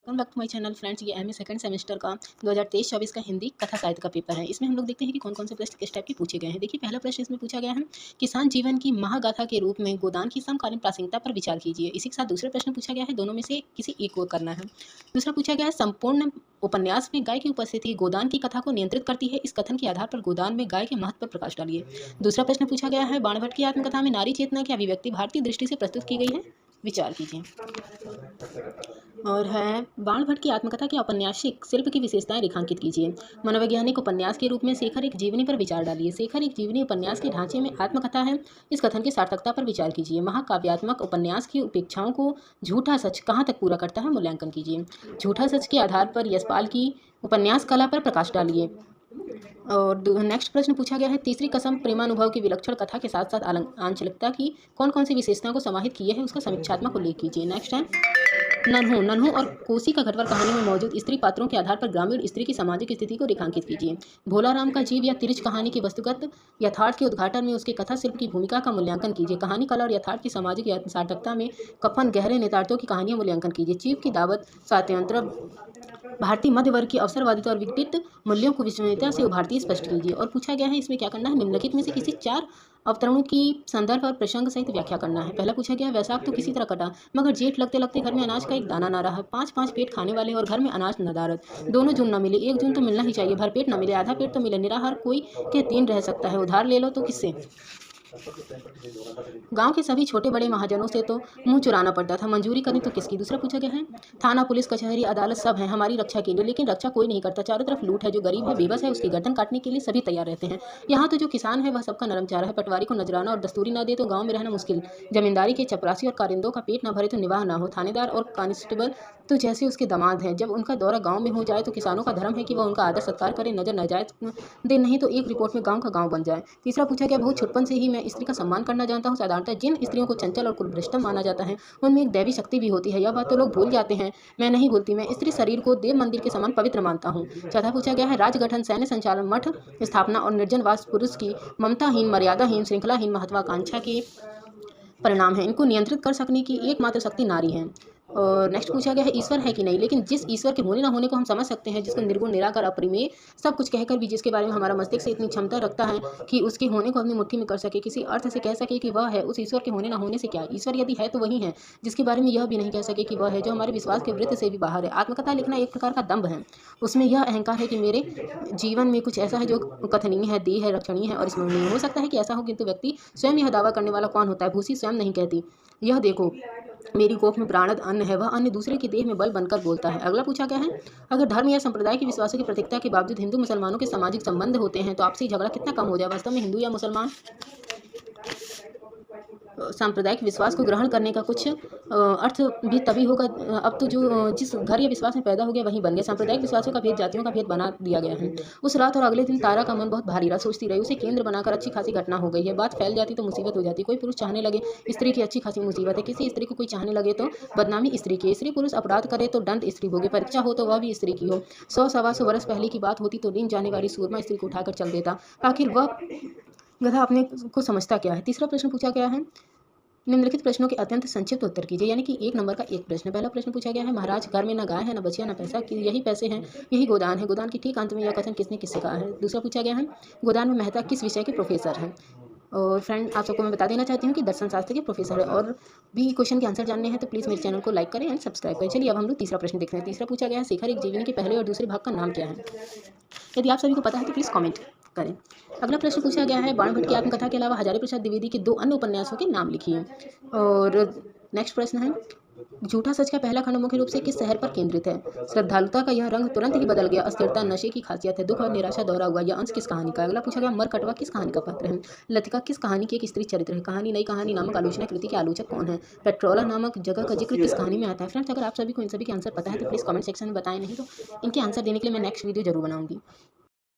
Welcome back to my channel friends. ये MA second semester का 2023-24 का हिंदी कथा साहित्य का पेपर है। इसमें हम लोग देखते हैं कि कौन कौन से प्रश्न किस टाइप के पूछे गए हैं। देखिए, पहला प्रश्न इसमें पूछा गया है, किसान जीवन की महागाथा के रूप में गोदान की समकालीन प्रासंगिकता पर विचार कीजिए। इसी के साथ दूसरा प्रश्न पूछा गया है, दोनों में से किसी एक को करना है। दूसरा पूछा गया है, संपूर्ण उपन्यास में गाय की उपस्थिति गोदान की कथा को नियंत्रित करती है। इस कथन के आधार पर गोदान में गाय के महत्व पर प्रकाश डालिए। दूसरा प्रश्न पूछा गया है, बाणभट्ट की आत्मकथा में नारी चेतना की अभिव्यक्ति भारतीय दृष्टि से प्रस्तुत की गई है, विचार कीजिए। और है, बाणभट्ट की आत्मकथा के औपन्यासिक शिल्प की विशेषताएं रेखांकित कीजिए। मनोवैज्ञानिक उपन्यास के रूप में शेखर एक जीवनी पर विचार डालिए। शेखर एक जीवनी उपन्यास के ढांचे में आत्मकथा है, इस कथन की सार्थकता पर विचार कीजिए। महाकाव्यात्मक उपन्यास की उपेक्षाओं को झूठा सच कहाँ तक पूरा करता है, मूल्यांकन कीजिए। झूठा सच के आधार पर यशपाल की उपन्यास कला पर प्रकाश डालिए। और नेक्स्ट प्रश्न पूछा गया है, तीसरी कसम प्रेमानुभव की विलक्षण कथा के साथ साथ आंचलिकता की कौन कौन सी विशेषताओं को समाहित किए हैं, उसका समीक्षात्मक उल्लेख कीजिए। नेक्स्ट है, नन्हू और कोसी का घटवर कहानी में मौजूद स्त्री पात्रों के आधार पर ग्रामीण स्त्री की सामाजिक स्थिति को रेखांकित कीजिए। भोलाराम का जीव या तिरछ कहानी की वस्तुगत यथार्थ के उद्घाटन में उसके कथा शिल्प की भूमिका का मूल्यांकन कीजिए। कहानी कला और यथार्थ की सामाजिक सार्थकता में कफन गहरे नेतार्थों की कहानियां मूल्यांकन कीजिए। चीफ की दावत स्वातंत्र भारतीय मध्य वर्ग की अवसरवादिता और विकटित मूल्यों को विश्वसनीयता से उभारती स्पष्ट कीजिए। और पूछा गया है, इसमें क्या करना है, निम्नलिखित में से किसी 4 अवतरणों की संदर्भ और प्रसंग सहित व्याख्या करना है। पहला पूछा गया, वैशाख तो किसी तरह कटा मगर जेठ लगते लगते घर में अनाज का एक दाना ना रहा। 5-5 पेट खाने वाले और घर में अनाज नदारद, दोनों जून न मिले। 1 जून तो मिलना ही चाहिए, भर पेट न मिले, आधा पेट तो मिले। निराहार कोई के 3 रह सकता है, उधार ले लो तो किससे। गांव के सभी छोटे बड़े महाजनों से तो मुंह चुराना पड़ता था, मंजूरी करें तो किसकी। दूसरा पूछा गया है, थाना पुलिस कचहरी अदालत सब है हमारी रक्षा के लिए, लेकिन रक्षा कोई नहीं करता। चारों तरफ लूट है, जो गरीब है बेबस है उसकी गर्दन काटने के लिए सभी तैयार रहते हैं। यहाँ तो जो किसान है वह सबका नरम चारा है, पटवारी को नजराना और दस्तूरी ना दे तो गाँव में रहना मुश्किल। जमींदारी के चपरासी और कारिंदों का पेट ना भरे तो निवाह ना हो। थानेदार और कांस्टेबल तो जैसे उसके दामाद हैं, जब उनका दौरा गाँव में हो जाए तो किसानों का धर्म है कि वह उनका आदर सत्कार करे, नजर नाजायज दे, नहीं तो एक रिपोर्ट में गाँव का गाँव बन जाए। तीसरा पूछा गया, बहुत छुटपन से ही मैं स्त्री का सम्मान करना जानता हूँ। साधारणतः जिन स्त्रियों को चंचल और कुलभ्रष्टम माना जाता है उनमें एक दैवी शक्ति भी होती है, यह बात तो लोग भूल जाते हैं। मैं नहीं भूलती, मैं स्त्री शरीर को देव मंदिर के समान पवित्र मानता हूँ। चौथा पूछा गया है, राजगठन सैन्य संचालन मठ स्थापना और निर्जनवास पुरुष की ममताहीन मर्यादाहीन श्रृंखलाहीन महत्वाकांक्षा के परिणाम है। इनको नियंत्रित कर सकने की एकमात्र शक्ति नारी है। और नेक्स्ट पूछा गया है, ईश्वर है कि नहीं, लेकिन जिस ईश्वर के होने ना होने को हम समझ सकते हैं, जिसको निर्गुण निराकार अप्रमेय सब कुछ कहकर भी जिसके बारे में हमारा मस्तिष्क से इतनी क्षमता रखता है कि उसके होने को अपनी मुट्ठी में कर सके, किसी अर्थ से कह सके कि वह है, उस ईश्वर के होने ना होने से क्या। ईश्वर यदि है तो वही है जिसके बारे में यह भी नहीं कह सके कि वह है, जो हमारे विश्वास के वृत्त से भी बाहर है। आत्मकथा लिखना एक प्रकार का दम्भ है, उसमें यह अहंकार है कि मेरे जीवन में कुछ ऐसा है जो कथनीय है, देह है, रक्षणीय है और स्मरणीय। हो सकता है कि ऐसा हो, किंतु व्यक्ति स्वयं यह दावा करने वाला कौन होता है। भूसी स्वयं नहीं कहती, यह देखो मेरी कोख में प्राणद अन्न है, वह अन्य दूसरे के देह में बल बनकर बोलता है। अगला पूछा गया है, अगर धर्म या संप्रदाय के विश्वासों की प्रतीकता के बावजूद हिंदू मुसलमानों के सामाजिक संबंध होते हैं तो आपसी झगड़ा कितना कम हो जाए। वास्तव में हिंदू या मुसलमान सांप्रदायिक विश्वास को ग्रहण करने का कुछ अर्थ भी तभी होगा। अब तो जो जिस घर या विश्वास में पैदा हो गया वहीं बन गया। सांप्रदायिक विश्वासों का भेद जातियों का भेद बना दिया गया है। उस रात और अगले दिन तारा का मन बहुत भारी रहा, सोचती रही, उसे केंद्र बनाकर अच्छी खासी घटना हो गई है। बात फैल जाती तो मुसीबत हो जाती। कोई पुरुष चाहने लगे, स्त्री की अच्छी खासी मुसीबत है। किसी स्त्री को कोई चाहने लगे तो बदनामी स्त्री की। स्त्री पुरुष अपराध करे तो दंड स्त्री भोगे, परीक्षा हो तो वह भी स्त्री की हो। 100-125 वर्ष पहले की बात होती तो रीन जाने वाली सूरमा स्त्री को उठाकर चल देता। आखिर वह गधा अपने को समझता क्या है। तीसरा प्रश्न पूछा गया है, निम्नलिखित प्रश्नों के अत्यंत संक्षिप्त उत्तर कीजिए, यानी कि 1 नंबर का एक प्रश्न। पहला प्रश्न पूछा गया है, महाराज घर में न गाय है, न बचिया, न पैसा, कि यही पैसे हैं, यही गोदान है। गोदान के ठीक अंत में यह कथन किसने किससे कहा है। दूसरा पूछा गया है, गोदान में मेहता किस विषय के प्रोफेसर हैं। और फ्रेंड, आप सबको मैं बता देना चाहती हूँ कि दर्शन शास्त्र के प्रोफेसर है। और भी क्वेश्चन के आंसर जानने हैं तो प्लीज़ मेरे चैनल को लाइक करें एंड सब्सक्राइब करें। चलिए अब हम लोग तीसरा प्रश्न देखते हैं। तीसरा पूछा गया है, शेखर एक जीवनी के पहले और दूसरे भाग का नाम क्या है। यदि आप सभी को पता है तो प्लीज़ कमेंट करें। अगला प्रश्न पूछा गया है, बाणभट्ट की आत्मकथा के अलावा हजारी प्रसाद द्विवेदी के 2 अन्य उपन्यासों के नाम लिखिए। और नेक्स्ट प्रश्न है, झूठा सच का पहला खंड मुख्य रूप से किस शहर पर केंद्रित है। श्रद्धालुता का यह रंग तुरंत ही बदल गया, अस्थिरता नशे की खासियत है, दुख और निराशा दौरा हुआ, यह अंश किस कहानी का। अगला पूछा गया, मरकटवा किस कहानी का पात्र है। लतिका किस कहानी की एक स्त्री चरित्र है। कहानी नई कहानी नामक आलोचना कृति के आलोचक कौन है। पेट्रोला नामक जगह का जिक्र किस कहानी में आता है। फ्रेंड्स, अगर आप सभी को इन सभी के आंसर पता है तो प्लीज़ कमेंट सेक्शन में बताएं, नहीं तो इनके आंसर देने के लिए मैं नेक्स्ट वीडियो जरूर बनाऊंगी।